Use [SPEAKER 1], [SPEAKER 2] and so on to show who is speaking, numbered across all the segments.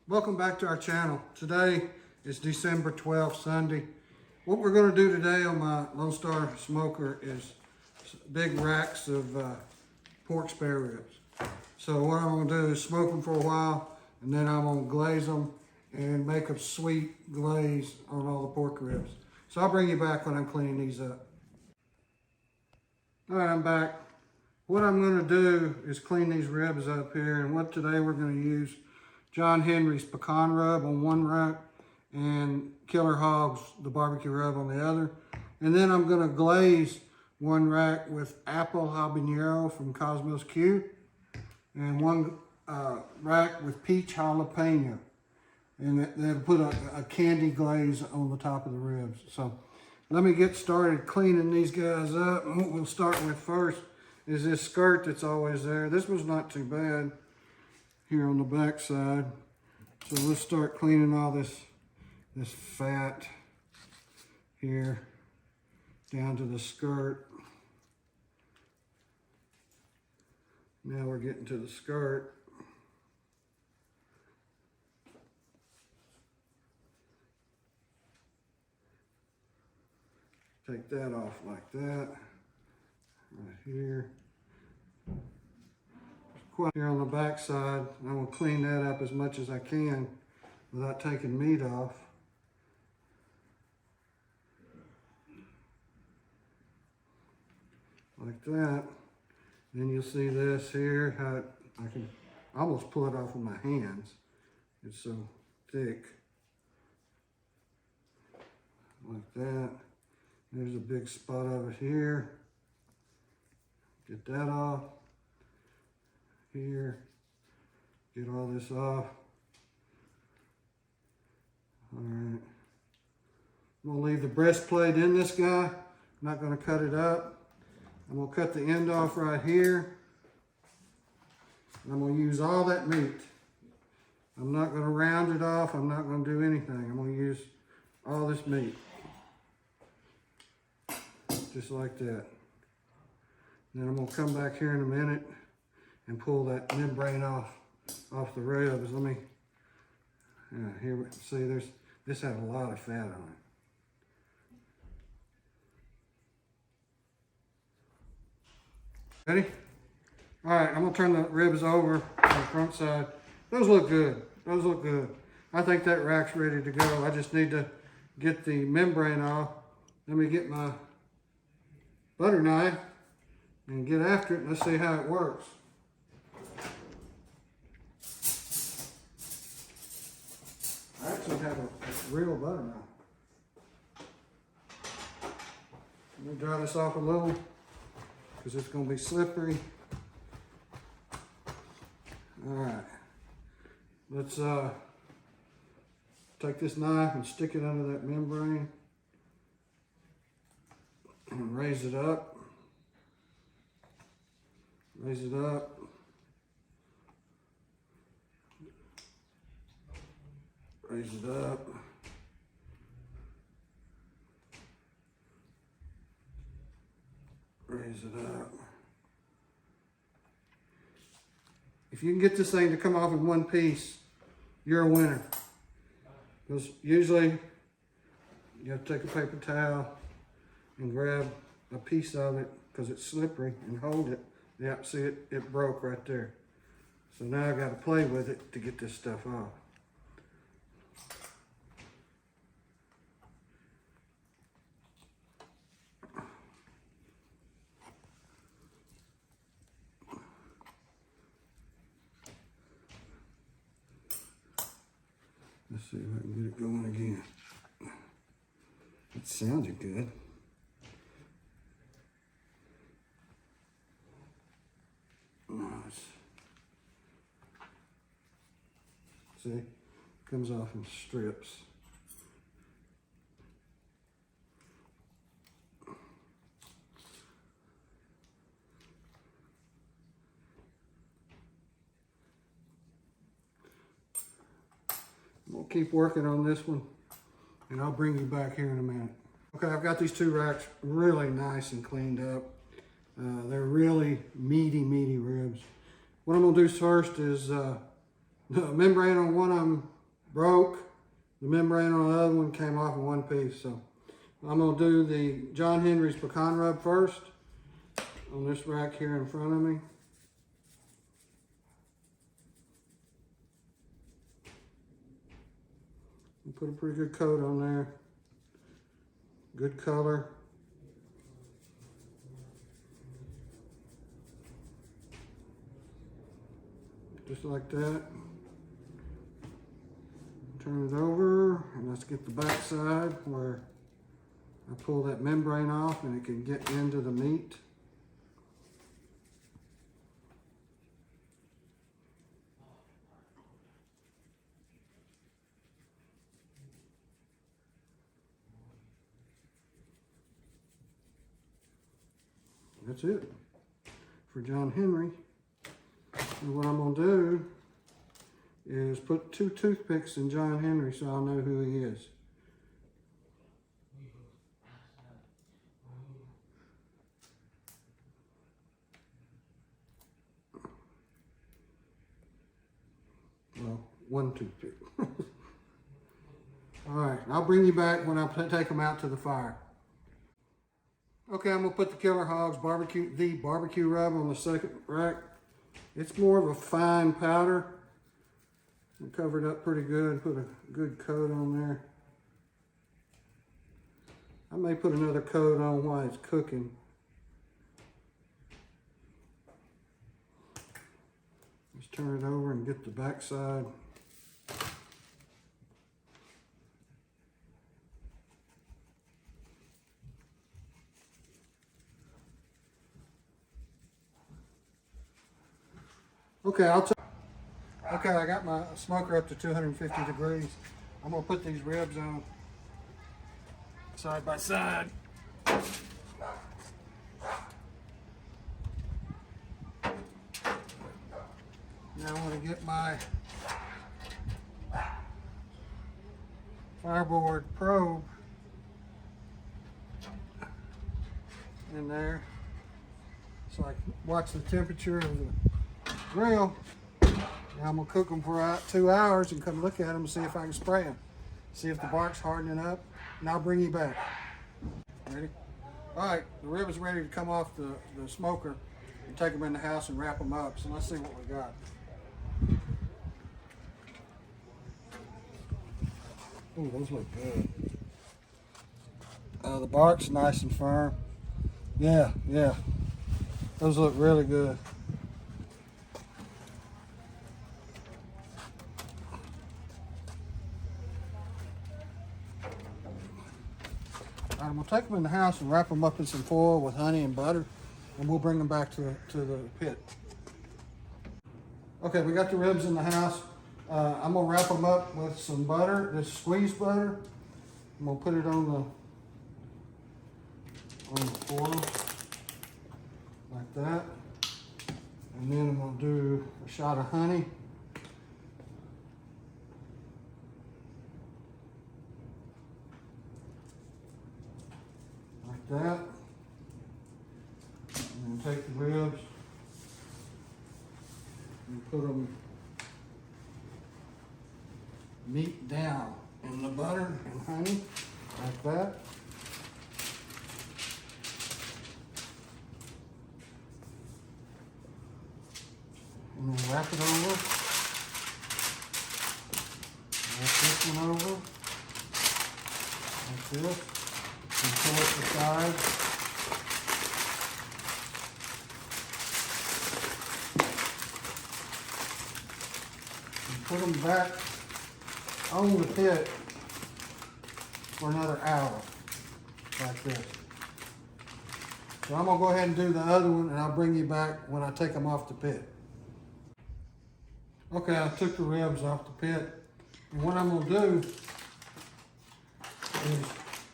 [SPEAKER 1] Welcome back to our channel. Today is December 12th, Sunday. What we're going to do today on my Lone Star smoker is big racks of pork spare ribs. So what I'm going to do is smoke them for a while, and then I'm going to glaze them and make a sweet glaze on all the pork ribs. So I'll bring you back when I'm cleaning these up. All right, I'm back. What I'm going to do is clean these ribs up here, and what today we're going to use John Henry's pecan rub on one rack and Killer Hogs, the barbecue rub, on the other. And then I'm going to glaze one rack with apple habanero from Cosmos Q and one rack with peach jalapeno. And then put a candy glaze on the top of the ribs. So let me get started cleaning these guys up. And what we'll start with first is this skirt that's always there. This one's not too bad here on the back side. So let's start cleaning all this fat here down to the skirt. Now we're getting to the skirt. Take that off like that, right here. Here on the back side, I'm going to clean that up as much as I can without taking meat off. Like that. Then you'll see this here, how I can almost pull it off with my hands. It's so thick. Like that. There's a big spot of it here. Get that off. Here. Get all this off. Alright. I'm going to leave the breastplate in this guy. I'm not going to cut it up. I'm going to cut the end off right here. And I'm going to use all that meat. I'm not going to round it off. I'm not going to do anything. I'm going to use all this meat. Just like that. Then I'm going to come back here in a minute and pull that membrane off the ribs. Let me, here, see, this had a lot of fat on it. Ready? All right, I'm gonna turn the ribs over on the front side. Those look good. Those look good. I think that rack's ready to go. I just need to get the membrane off. Let me get my butter knife and get after it. Let's see how it works. I actually have a real butter knife. Let me dry this off a little because it's going to be slippery. All right, let's take this knife and stick it under that membrane and raise it up. Raise it up. Raise it up. Raise it up. If you can get this thing to come off in one piece, you're a winner. Because usually you have to take a paper towel and grab a piece of it because it's slippery and hold it. Yep, see it broke right there. So now I got to play with it to get this stuff off. Let's see if I can get it going again. That sounded good. Nice. See, comes off in strips. We'll keep working on this one, and I'll bring you back here in a minute. Okay, I've got these two racks really nice and cleaned up. They're really meaty ribs. What I'm gonna do first is the membrane on one of them broke. The membrane on the other one came off in one piece. So I'm gonna do the John Henry's pecan rub first on this rack here in front of me. Put a pretty good coat on there. Good color. Just like that. Turn it over and let's get the back side where I pull that membrane off and it can get into the meat. That's it for John Henry. And what I'm gonna do is put 2 toothpicks in John Henry so I'll know who he is. Well, 1 toothpick. All right, I'll bring you back when I take them out to the fire. Okay, I'm gonna put the Killer Hogs barbecue rub on the second rack. It's more of a fine powder. I covered up pretty good, put a good coat on there. I may put another coat on while it's cooking. Just turn it over and get the back side. Okay, okay, I got my smoker up to 250 degrees. I'm gonna put these ribs on side by side. Now I'm gonna get my fireboard probe in there so I can watch the temperature of the grill. Now I'm gonna cook them for 2 hours and come look at them and see if I can spray them. See if the bark's hardening up, and I'll bring you back. Ready? All right, the rib is ready to come off the smoker and take them in the house and wrap them up. So let's see what we got. Ooh, those look good. The bark's nice and firm. Yeah. Those look really good. I'm gonna take them in the house and wrap them up in some foil with honey and butter, and we'll bring them back to the pit. Okay, we got the ribs in the house. I'm gonna wrap them up with some butter, this squeezed butter. I'm gonna put it on the foil like that, and then I'm gonna do a shot of honey. That, and then take the ribs and put them meat down in the butter and honey like that. And then wrap it over. Wrap this one over like this. And pull it to the side. And put them back on the pit for another hour, like this. So I'm gonna go ahead and do the other one, and I'll bring you back when I take them off the pit. Okay, I took the ribs off the pit, and what I'm gonna do is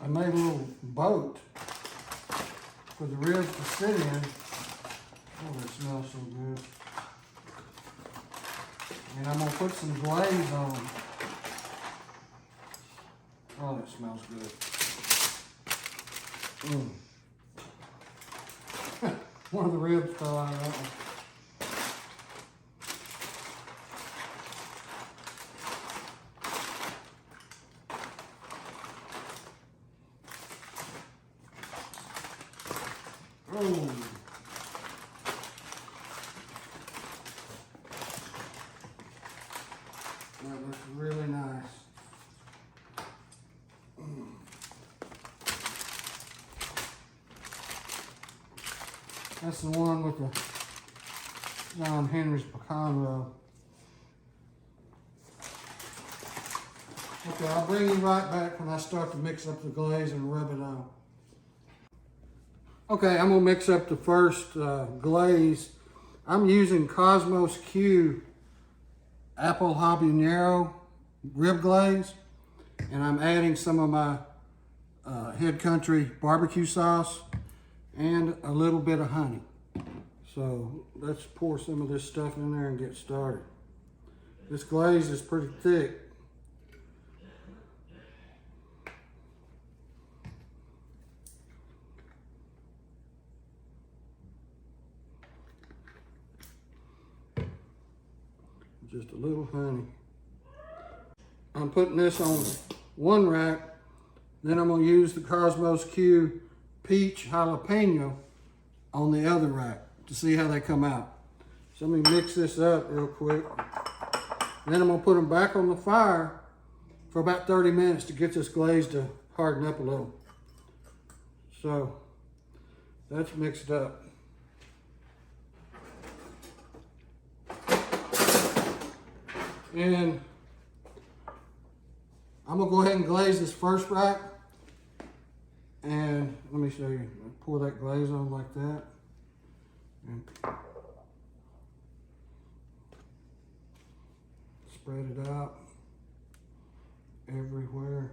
[SPEAKER 1] I made a little boat for the ribs to sit in. Oh, that smells so good. And I'm gonna put some glaze on them. Oh, that smells good. One of the ribs fell out of that one. Oh. That looks really nice. That's the one with the John Henry's pecan rub. Okay, I'll bring you right back when I start to mix up the glaze and rub it on. Okay, I'm gonna mix up the first glaze. I'm using Cosmos Q apple habanero rib glaze, and I'm adding some of my Head Country barbecue sauce and a little bit of honey. So let's pour some of this stuff in there and get started. This glaze is pretty thick. Just a little honey. I'm putting this on one rack, then I'm gonna use the Cosmos Q peach jalapeno on the other rack to see how they come out. So let me mix this up real quick. Then I'm gonna put them back on the fire for about 30 minutes to get this glaze to harden up a little. So that's mixed up. And I'm gonna go ahead and glaze this first rack. And let me show you. Pour that glaze on like that. And spread it out everywhere.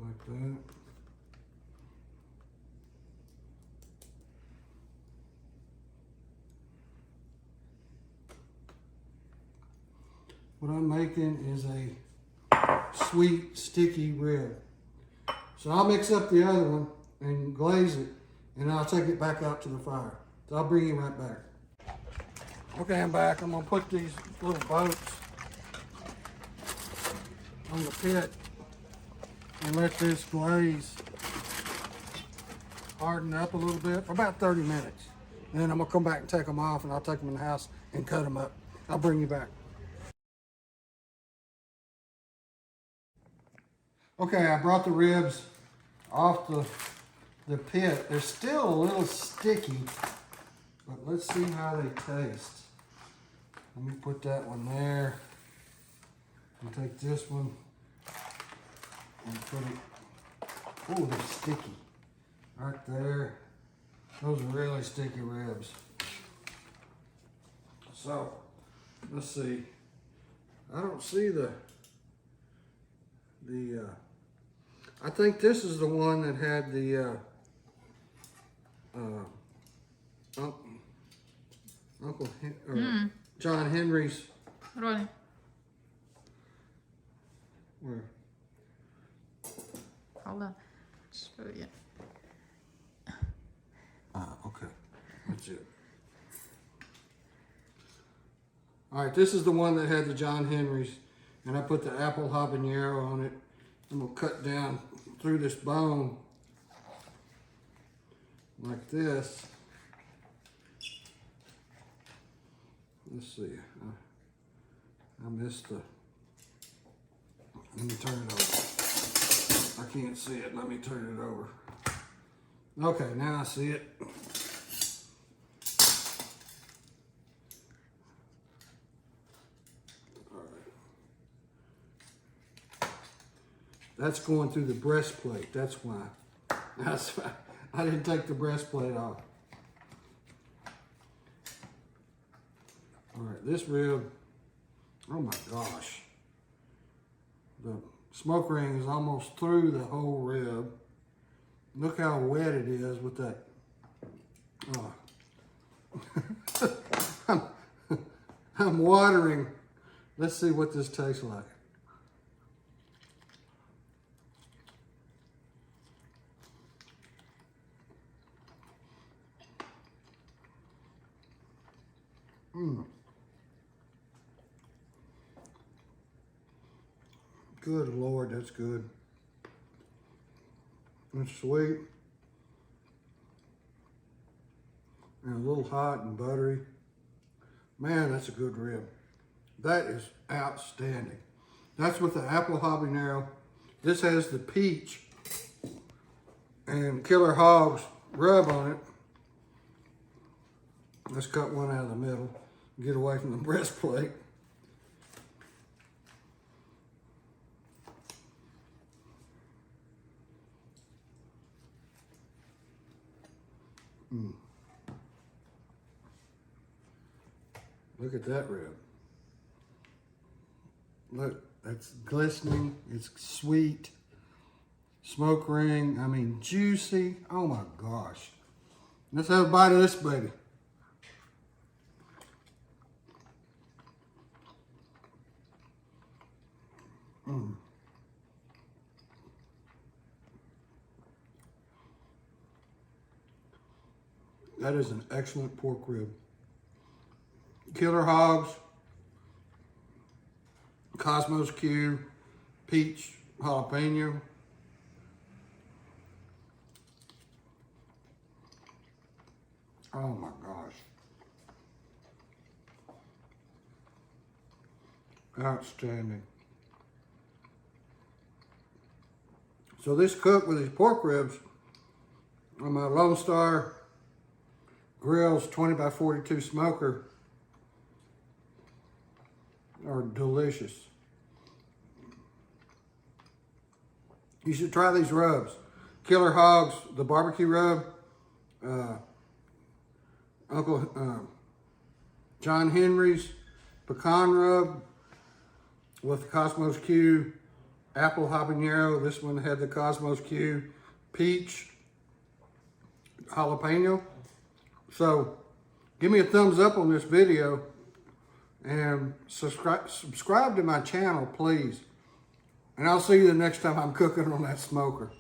[SPEAKER 1] Like that. What I'm making is a sweet, sticky rib. So I'll mix up the other one and glaze it, and I'll take it back out to the fire. So I'll bring you right back. Okay, I'm back. I'm gonna put these little boats on the pit and let this glaze harden up a little bit for about 30 minutes. And then I'm gonna come back and take them off, and I'll take them in the house and cut them up. I'll bring you back. Okay, I brought the ribs off the pit. They're still a little sticky, but let's see how they taste. Let me put that one there. And take this one and put it, oh, they're sticky. Right there. Those are really sticky ribs. So, let's see. I don't see I think this is the one that had the John Henry's.
[SPEAKER 2] Really?
[SPEAKER 1] Where?
[SPEAKER 2] Hold on. Just show you.
[SPEAKER 1] Okay. That's it. All right, this is the one that had the John Henry's, and I put the apple habanero on it. I'm gonna cut down through this bone like this. Let's see. I missed the. Let me turn it over. I can't see it. Let me turn it over. Okay, now I see it. All right. That's going through the breastplate. That's why. That's why. I didn't take the breastplate off. All right, this rib, oh my gosh. The smoke ring is almost through the whole rib. Look how wet it is with that. Oh. I'm watering. Let's see what this tastes like. Good Lord, that's good. It's sweet. And a little hot and buttery. Man, that's a good rib. That is outstanding. That's with the apple habanero. This has the peach and Killer Hogs rub on it. Let's cut one out of the middle. Get away from the breastplate. Look at that rib. Look, that's glistening. It's sweet. Smoke ring. I mean, juicy. Oh my gosh. Let's have a bite of this baby. That is an excellent pork rib. Killer Hogs, Cosmos Q, peach jalapeno. Oh my gosh. Outstanding. So this cooked with these pork ribs on my Lone Star Grillz 20 by 42 smoker are delicious. You should try these rubs. Killer Hogs, the barbecue rub, Uncle John Henry's pecan rub with Cosmos Q, apple habanero. This one had the Cosmos Q, peach jalapeno. So give me a thumbs up on this video and subscribe to my channel, please. And I'll see you the next time I'm cooking on that smoker.